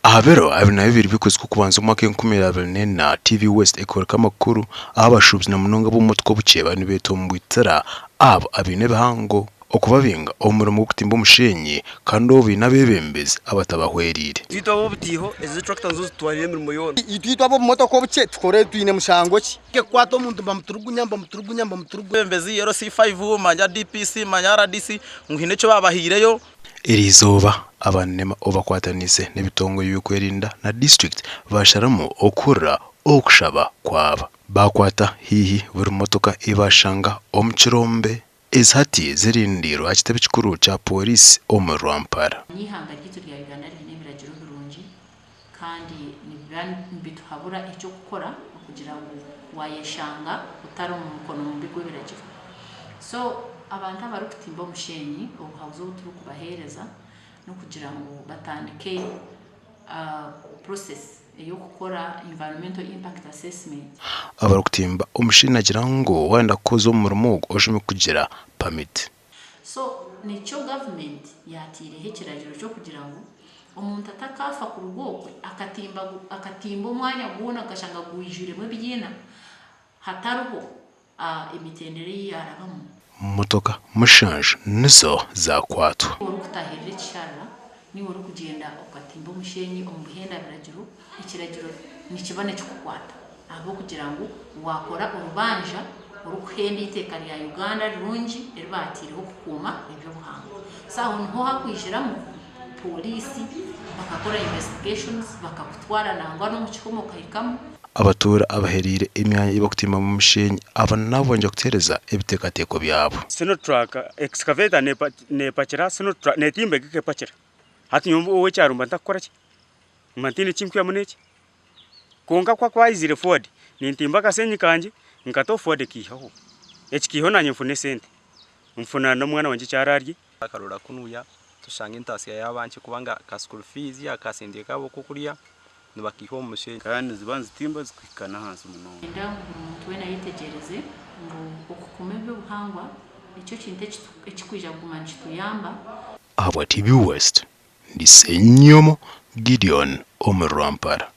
Ahabero 22 bikozwe kubanza umwaka w'2024 na TV West ekoreka amakuru abashubyi na munonga b'umutwe buke bani betombwitara abo abine bahango okubabinga omurimo gutimba omushenyi kandi obi nabebembezi abatabahwerire twitwa bo butiho ezi tractor nzo zitwarire mirimo yone itwitwa bo motoka buke tukore twine mushango ki kwato umuntu bamuturugunya bembezi yero C5 manya DPC manya RDC ngine cyo babahireyo irizoba abanema obakwatanise nebitongo y'ukwerinda na district basharamo okura okushaba kwaba bakwata hihi buri motoka ibashanga omchirombe izhati zirindiro akitabe kikuru cha polisi omuri Rwamapara nihanga ryito rya Uganda n'ibiragiro birungi kandi nibituhabura icyo gukora kugira ngo wayeshanga utari mu mukono mu bigo biragiro so abantu abarukutimba omushenyi obuhabuzo buturu kubahereza no kugira ngo batandike process yo gukora environmental impact assessment abarukutimba omushenyi nagira ngo wenda kozo umurimo oshime kugira permit so nico government yatireho ikiragiro cyo kugira ngo umuntu atakafa ku rugoko akatimba umwanya gubona agashanga gwijuremo byina hataruho imitendere yarabamo motoka mushanje nizo zakwatwa urukutahirira ikishara ni uri kugenda ukatimba omushenyi omubuhenda biragiro ikiragiro nikibane cyukwata abo kugira ngo wakora urubanja urukuhenda iteka rya Uganda rungi erbatiriho kukuma ibyo buhanga saho niho hakwishiramo polisi bakakora investigations bakakutwara nangwa no mu kikomo kahikamo abatura abaherire imyanya ibakutima mu mushenyi aba nabonje kutereza ebitekateko byabo sino truck excavator ne pachira sino truck ne timbe ke pachira hati nyumbu owe cyarumba ntakora ki mantine chimkya muneki konga kwa izire forward ni ntimba kasenyi kanje nkato forward kiho ekikiho nanye mfune sente mfuna no mwana wanje cyararye akarura kunuya tushanga intasiya yabanki kubanga ka school fees yakasendeye kabo kukuria nibakiho omushenyi kandi zibanze timba zikikana hansi muno ndangu umuntu we nayitegereze ngo okukumebe buhangwa icyo kinte ekikwija kumanchi tuyamba abo TV West ndisenyomo Gideon omuri Rwamapara.